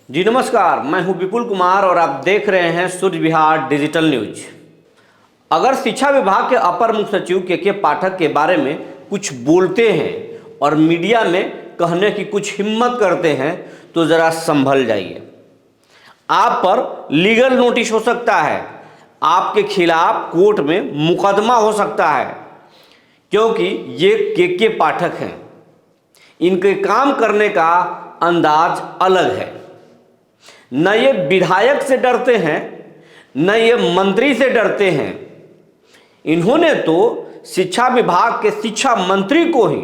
जी नमस्कार, मैं हूं विपुल कुमार और आप देख रहे हैं सूर्य विहार डिजिटल न्यूज। अगर शिक्षा विभाग के अपर मुख्य सचिव के पाठक के बारे में कुछ बोलते हैं और मीडिया में कहने की कुछ हिम्मत करते हैं तो ज़रा संभल जाइए। आप पर लीगल नोटिस हो सकता है, आपके खिलाफ कोर्ट में मुकदमा हो सकता है, क्योंकि ये के पाठक हैं। इनके काम करने का अंदाज अलग है। न ये विधायक से डरते हैं, न ये मंत्री से डरते हैं। इन्होंने तो शिक्षा विभाग के शिक्षा मंत्री को ही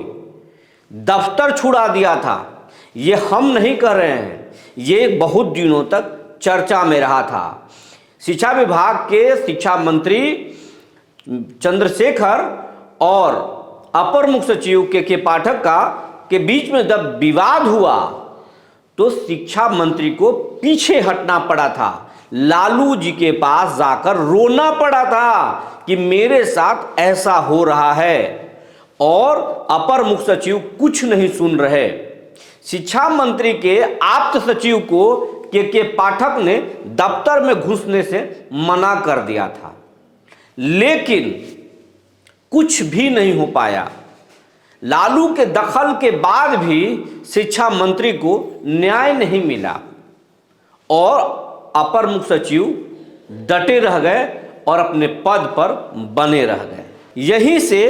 दफ्तर छुड़ा दिया था। ये हम नहीं कर रहे हैं, ये बहुत दिनों तक चर्चा में रहा था। शिक्षा विभाग के शिक्षा मंत्री चंद्रशेखर और अपर मुख्य सचिव के पाठक के बीच में जब विवाद हुआ तो शिक्षा मंत्री को पीछे हटना पड़ा था। लालू जी के पास जाकर रोना पड़ा था कि मेरे साथ ऐसा हो रहा है, और अपर मुख्य सचिव कुछ नहीं सुन रहे। शिक्षा मंत्री के आप्त सचिव को के पाठक ने दफ्तर में घुसने से मना कर दिया था, लेकिन कुछ भी नहीं हो पाया। लालू के दखल के बाद भी शिक्षा मंत्री को न्याय नहीं मिला और अपर मुख्य सचिव डटे रह गए और अपने पद पर बने रह गए। यहीं से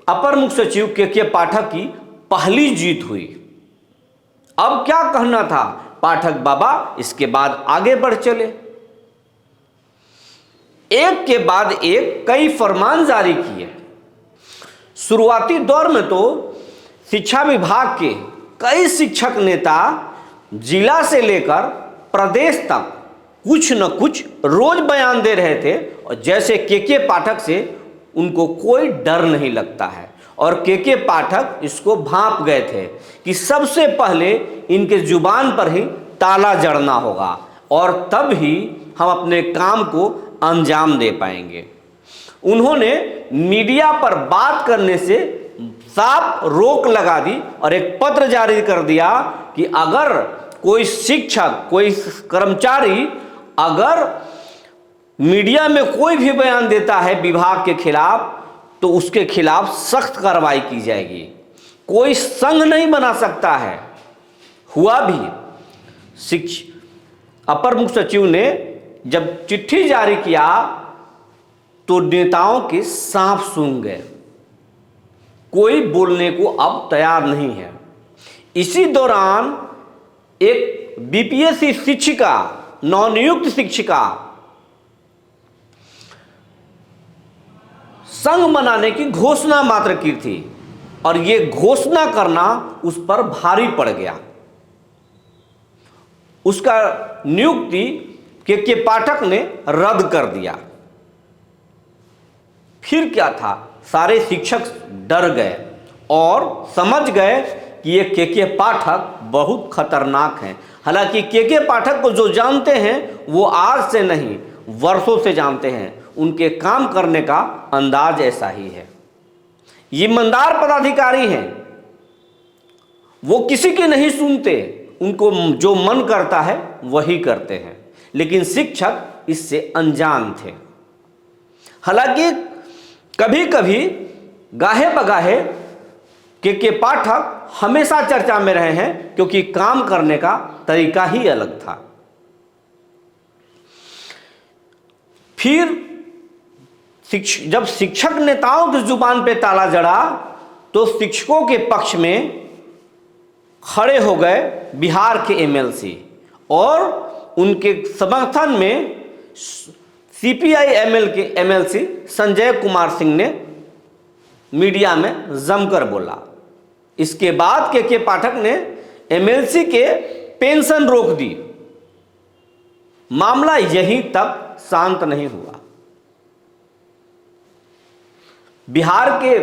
अपर मुख्य सचिव के पाठक की पहली जीत हुई। अब क्या कहना था पाठक बाबा, इसके बाद आगे बढ़ चले। एक के बाद एक कई फरमान जारी किए। शुरुआती दौर में तो शिक्षा विभाग के कई शिक्षक नेता जिला से लेकर प्रदेश तक कुछ न कुछ रोज बयान दे रहे थे, और जैसे के पाठक से उनको कोई डर नहीं लगता है। और के पाठक इसको भांप गए थे कि सबसे पहले इनके जुबान पर ही ताला जड़ना होगा और तब ही हम अपने काम को अंजाम दे पाएंगे। उन्होंने मीडिया पर बात करने से साफ रोक लगा दी और एक पत्र जारी कर दिया कि अगर कोई शिक्षक, कोई कर्मचारी अगर मीडिया में कोई भी बयान देता है विभाग के खिलाफ तो उसके खिलाफ सख्त कार्रवाई की जाएगी। कोई संघ नहीं बना सकता है। हुआ भी। अपर मुख्य सचिव ने जब चिट्ठी जारी किया तो नेताओं के सांप सूंघ गए। कोई बोलने को अब तैयार नहीं है। इसी दौरान एक बीपीएससी शिक्षिका, नवनियुक्त शिक्षिका, संघ बनाने की घोषणा मात्र की थी और ये घोषणा करना उस पर भारी पड़ गया। उसका नियुक्ति के पाठक ने रद्द कर दिया। फिर क्या था, सारे शिक्षक डर गए और समझ गए कि ये के पाठक बहुत खतरनाक हैं। हालांकि के पाठक को जो जानते हैं वो आज से नहीं वर्षों से जानते हैं। उनके काम करने का अंदाज ऐसा ही है। ये ईमानदार पदाधिकारी हैं, वो किसी की नहीं सुनते, उनको जो मन करता है वही करते हैं। लेकिन शिक्षक इससे अनजान थे। हालांकि कभी कभी गाहे बगाहे के पाठक हमेशा चर्चा में रहे हैं, क्योंकि काम करने का तरीका ही अलग था। फिर जब शिक्षक नेताओं की जुबान पे ताला जड़ा तो शिक्षकों के पक्ष में खड़े हो गए बिहार के एमएलसी, और उनके समर्थन में सीपीआई एमएलसी संजय कुमार सिंह ने मीडिया में जमकर बोला। इसके बाद के पाठक ने एमएलसी के पेंशन रोक दी। मामला यहीं तक शांत नहीं हुआ। बिहार के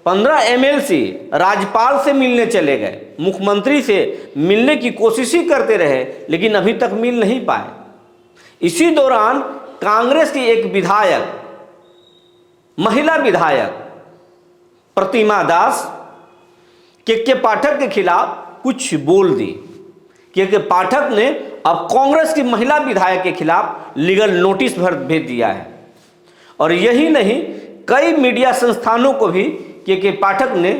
15 एमएलसी राज्यपाल से मिलने चले गए, मुख्यमंत्री से मिलने की कोशिश ही करते रहे, लेकिन अभी तक मिल नहीं पाए। इसी दौरान कांग्रेस की एक विधायक, महिला विधायक प्रतिमा दास के पाठक के खिलाफ कुछ बोल दी। के पाठक ने अब कांग्रेस की महिला विधायक के खिलाफ लीगल नोटिस भेज दिया है। और यही नहीं, कई मीडिया संस्थानों को भी के पाठक ने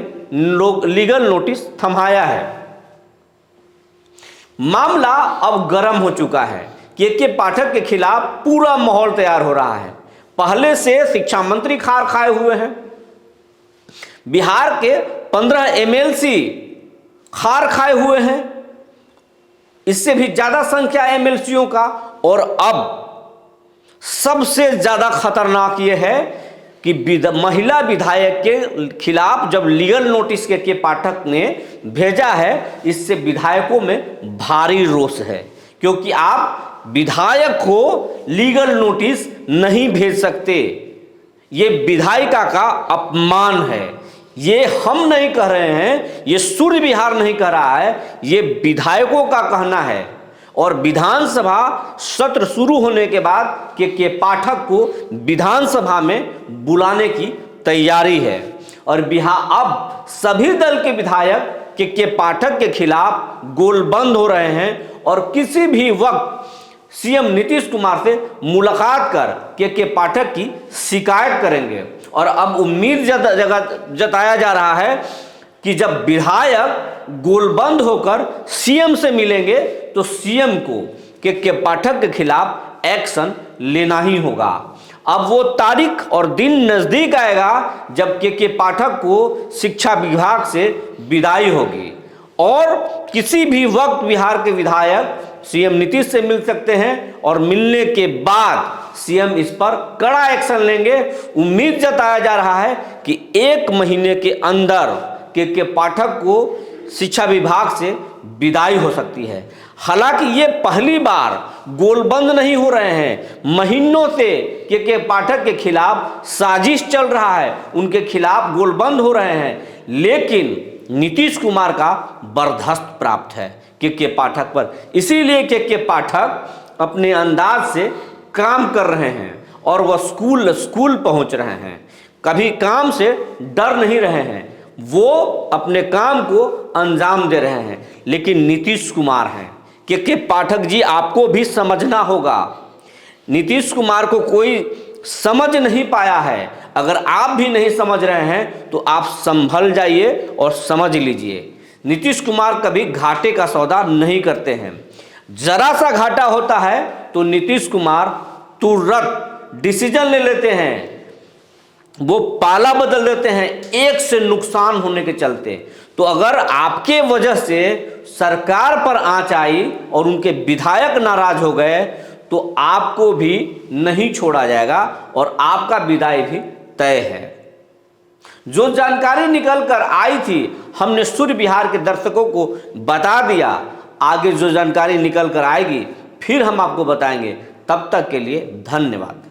लीगल नोटिस थमाया है। मामला अब गर्म हो चुका है। के पाठक के खिलाफ पूरा माहौल तैयार हो रहा है। पहले से शिक्षा मंत्री खार खाए हुए हैं, बिहार के 15 MLC खार खाए हुए हैं, इससे भी ज्यादा संख्या MLCओं का। और अब सबसे ज्यादा खतरनाक यह है कि महिला विधायक के खिलाफ जब लीगल नोटिस के पाठक ने भेजा है, इससे विधायकों में भारी रोष है, क्योंकि आप विधायक को लीगल नोटिस नहीं भेज सकते। ये विधायिका का अपमान है। ये हम नहीं कह रहे हैं, ये सूर्य विहार नहीं कह रहा है, ये विधायकों का कहना है। और विधानसभा सत्र शुरू होने के बाद के पाठक को विधानसभा में बुलाने की तैयारी है। और अब सभी दल के विधायक के पाठक के खिलाफ गोलबंद हो रहे हैं और किसी भी वक्त सीएम नीतीश कुमार से मुलाकात कर के पाठक की शिकायत करेंगे। और अब उम्मीद जताया जा रहा है कि जब विधायक गोलबंद होकर सीएम से मिलेंगे तो सीएम को के पाठक के खिलाफ एक्शन लेना ही होगा। अब वो तारीख और दिन नजदीक आएगा जब के पाठक को शिक्षा विभाग से विदाई होगी और किसी भी वक्त बिहार के विधायक सीएम नीतीश से मिल सकते हैं और मिलने के बाद सीएम इस पर कड़ा एक्शन लेंगे। उम्मीद जताया जा रहा है कि 1 महीने के अंदर के पाठक को शिक्षा विभाग से विदाई हो सकती है। हालांकि ये पहली बार गोलबंद नहीं हो रहे हैं, महीनों से के पाठक के खिलाफ साजिश चल रहा है, उनके खिलाफ गोलबंद हो रहे हैं, लेकिन नीतीश कुमार का बर्दाश्त प्राप्त है के पाठक पर। इसीलिए के पाठक अपने अंदाज से काम कर रहे हैं और वह स्कूल पहुंच रहे हैं। कभी काम से डर नहीं रहे हैं, वो अपने काम को अंजाम दे रहे हैं। लेकिन नीतीश कुमार हैं के पाठक जी, आपको भी समझना होगा। नीतीश कुमार को कोई समझ नहीं पाया है। अगर आप भी नहीं समझ रहे हैं तो आप संभल जाइए और समझ लीजिए। नीतीश कुमार कभी घाटे का सौदा नहीं करते हैं। जरा सा घाटा होता है तो नीतीश कुमार तुरंत डिसीजन ले लेते हैं, वो पाला बदल देते हैं एक से नुकसान होने के चलते। तो अगर आपके वजह से सरकार पर आंच आई और उनके विधायक नाराज हो गए तो आपको भी नहीं छोड़ा जाएगा और आपका विदाई भी तय है। जो जानकारी निकल कर आई थी हमने सूर्य विहार के दर्शकों को बता दिया। आगे जो जानकारी निकल कर आएगी फिर हम आपको बताएंगे। तब तक के लिए धन्यवाद।